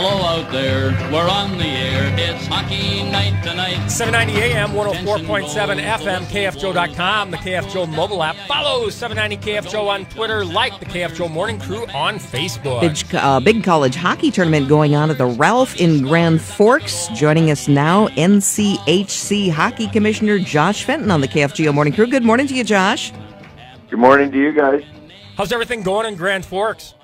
Hello out there, we're on the air, it's hockey night tonight. 790 AM, 104.7 FM, KFGO.com, the KFGO mobile app. Follow 790 KFGO on Twitter, like the KFGO Morning Crew on Facebook. Big college hockey tournament going on at the Ralph in Grand Forks. Joining us now, NCHC Hockey Commissioner Josh Fenton on the KFGO Morning Crew. Good morning to you, Josh. Good morning to you guys. How's everything going in Grand Forks?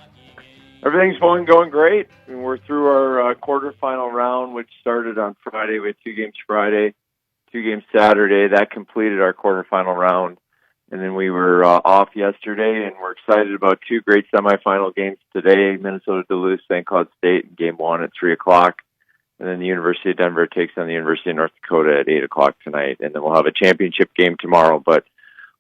Everything's going great. I mean, we're through our quarterfinal round, which started on Friday. We had 2 games Friday, 2 games Saturday. That completed our quarterfinal round. And then we were off yesterday, and we're excited about 2 great semifinal games today. Minnesota Duluth, St. Cloud State in Game 1 at 3 o'clock. And then the University of Denver takes on the University of North Dakota at 8 o'clock tonight. And then we'll have a championship game tomorrow. But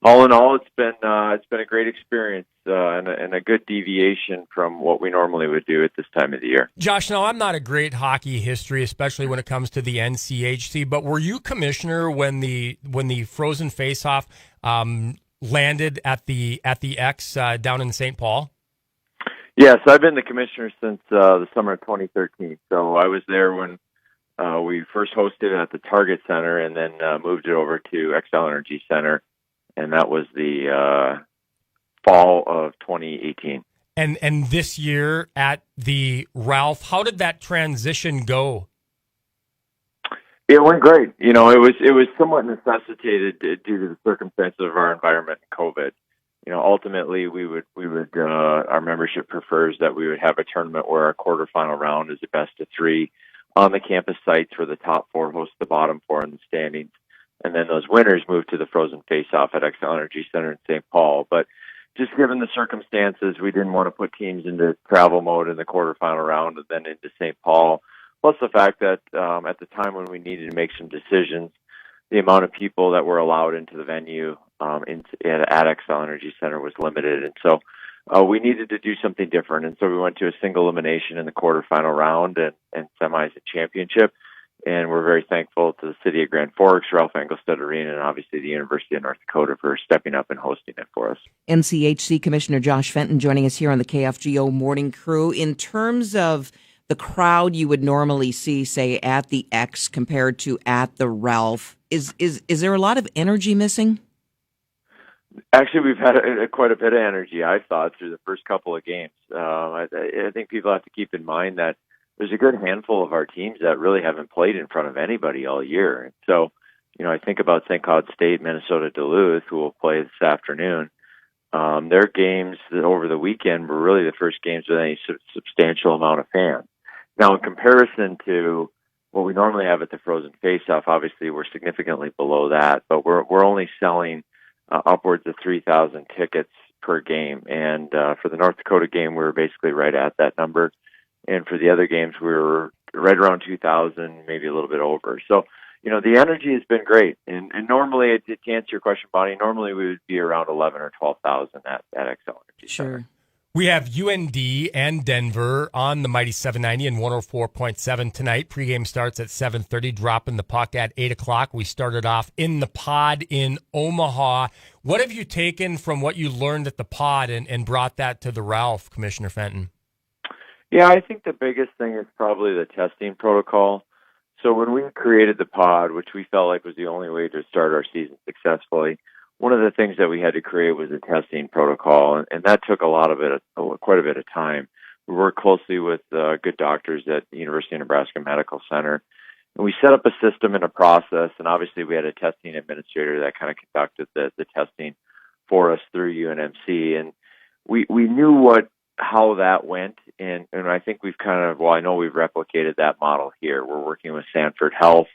all in all, it's been a great experience and a good deviation from what we normally would do at this time of the year. Josh, now I'm not a great hockey history, especially when it comes to the NCHC, but were you commissioner when the Frozen Faceoff landed at the X down in St. Paul? Yes, I've been the commissioner since the summer of 2013. So I was there when we first hosted it at the Target Center and then moved it over to Xcel Energy Center. And that was the fall of 2018. And this year at the Ralph, how did that transition go? It went great. You know, it was somewhat necessitated due to the circumstances of our environment and COVID. You know, ultimately we would our membership prefers that we would have a tournament where our quarterfinal round is a best of 3 on the campus sites where the top 4 host the bottom 4 in the standings. And then those winners moved to the Frozen Faceoff at Xcel Energy Center in St. Paul. But just given the circumstances, we didn't want to put teams into travel mode in the quarterfinal round and then into St. Paul. Plus the fact that at the time when we needed to make some decisions, the amount of people that were allowed into the venue at Xcel Energy Center was limited. And so we needed to do something different. And so we went to a single elimination in the quarterfinal round and semis and championship. And we're very thankful to the city of Grand Forks, Ralph Engelstad Arena, and obviously the University of North Dakota for stepping up and hosting it for us. NCHC Commissioner Josh Fenton joining us here on the KFGO Morning Crew. In terms of the crowd you would normally see, say, at the X compared to at the Ralph, is there a lot of energy missing? Actually, we've had quite a bit of energy, I thought, through the first couple of games. I think people have to keep in mind that there's a good handful of our teams that really haven't played in front of anybody all year. And so, you know, I think about St. Cloud State, Minnesota Duluth, who will play this afternoon. Their games over the weekend were really the first games with any substantial amount of fans. Now, in comparison to what we normally have at the Frozen Faceoff, obviously we're significantly below that, but we're only selling upwards of 3,000 tickets per game. And for the North Dakota game, we were basically right at that number. And for the other games, we were right around 2,000, maybe a little bit over. So, you know, the energy has been great. And normally, to answer your question, Bonnie, normally we would be around 11 or 12,000 at Xcel Energy. Sure. We have UND and Denver on the mighty 790 and 104.7 tonight. Pregame starts at 7:30, dropping the puck at 8 o'clock. We started off in the pod in Omaha. What have you taken from what you learned at the pod and brought that to the Ralph, Commissioner Fenton? Yeah, I think the biggest thing is probably the testing protocol. So when we created the pod, which we felt like was the only way to start our season successfully, one of the things that we had to create was a testing protocol, and that took quite a bit of time. We worked closely with good doctors at the University of Nebraska Medical Center, and we set up a system and a process, and obviously we had a testing administrator that kind of conducted the testing for us through UNMC, and we knew how that went, and I think I know we've replicated that model here. We're working with Sanford Health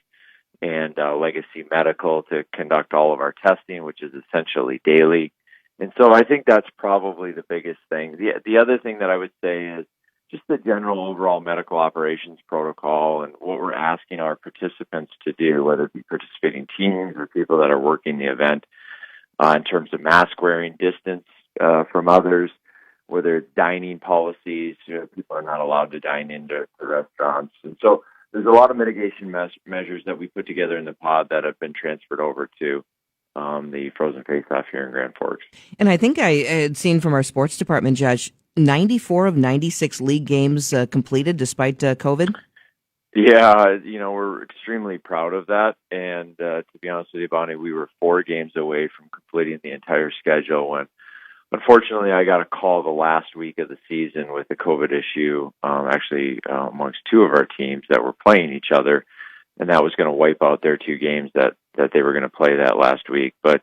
and Legacy Medical to conduct all of our testing, which is essentially daily. And so I think that's probably the biggest thing. The other thing that I would say is just the general overall medical operations protocol and what we're asking our participants to do, whether it be participating teams or people that are working the event, in terms of mask wearing, distance from others, whether it's dining policies, people are not allowed to dine into the restaurants. And so there's a lot of mitigation measures that we put together in the pod that have been transferred over to the Frozen Faceoff here in Grand Forks. And I think I had seen from our sports department, Judge, 94 of 96 league games completed despite COVID? Yeah, we're extremely proud of that. And to be honest with you, Bonnie, we were 4 games away from completing the entire schedule when, unfortunately, I got a call the last week of the season with the COVID issue, amongst 2 of our teams that were playing each other, and that was going to wipe out their 2 games that they were going to play that last week. But,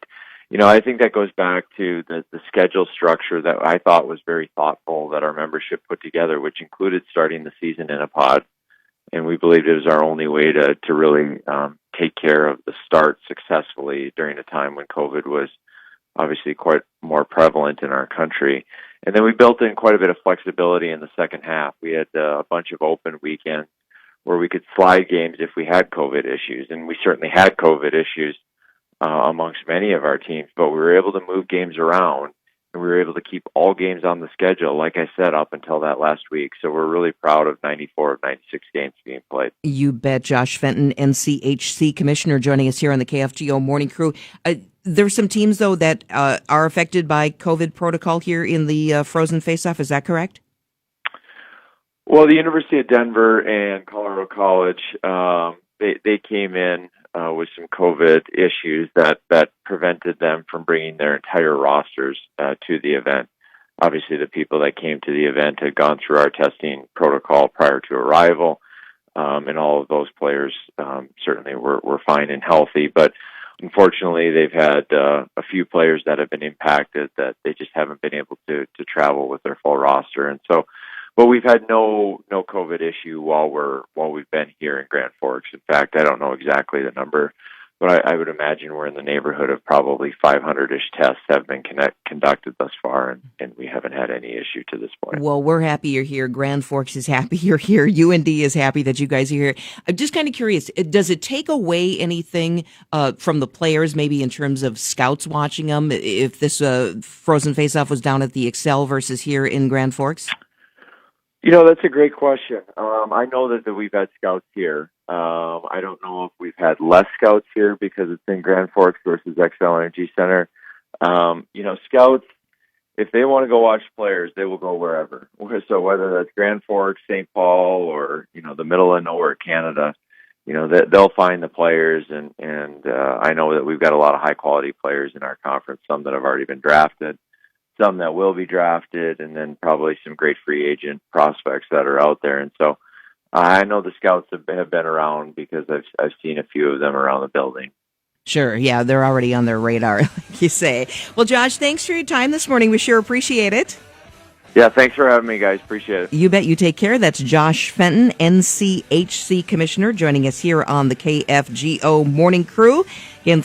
I think that goes back to the schedule structure that I thought was very thoughtful that our membership put together, which included starting the season in a pod. And we believed it was our only way to really take care of the start successfully during a time when COVID was obviously quite more prevalent in our country. And then we built in quite a bit of flexibility in the second half. We had a bunch of open weekends where we could slide games if we had COVID issues. And we certainly had COVID issues amongst many of our teams, but we were able to move games around. And we were able to keep all games on the schedule, like I said, up until that last week. So we're really proud of 94 of 96 games being played. You bet. Josh Fenton, NCHC Commissioner, joining us here on the KFGO Morning Crew. There's some teams, though, that are affected by COVID protocol here in the Frozen Faceoff. Is that correct? Well, the University of Denver and Colorado College, they came in with some COVID issues that prevented them from bringing their entire rosters to the event. Obviously, the people that came to the event had gone through our testing protocol prior to arrival, and all of those players certainly were fine and healthy. But unfortunately, they've had a few players that have been impacted that they just haven't been able to travel with their full roster. And so, but we've had no COVID issue while we've been here in Grand Forks. In fact, I don't know exactly the number, but I would imagine we're in the neighborhood of probably 500-ish tests have been conducted thus far, and we haven't had any issue to this point. Well, we're happy you're here. Grand Forks is happy you're here. UND is happy that you guys are here. I'm just kind of curious, does it take away anything from the players, maybe in terms of scouts watching them, if this Frozen Faceoff was down at the Excel versus here in Grand Forks? That's a great question. I know that we've had scouts here. I don't know if we've had less scouts here because it's in Grand Forks versus XL Energy Center. Scouts, if they want to go watch players, they will go wherever. So whether that's Grand Forks, St. Paul, or, the middle of nowhere, Canada, they'll find the players. And I know that we've got a lot of high-quality players in our conference, some that have already been drafted, some that will be drafted, and then probably some great free agent prospects that are out there. And so I know the scouts have been around because I've seen a few of them around the building. Sure. Yeah, they're already on their radar, like you say. Well, Josh, thanks for your time this morning. We sure appreciate it. Yeah, thanks for having me, guys. Appreciate it. You bet. You take care. That's Josh Fenton, NCHC Commissioner, joining us here on the KFGO Morning Crew. Again,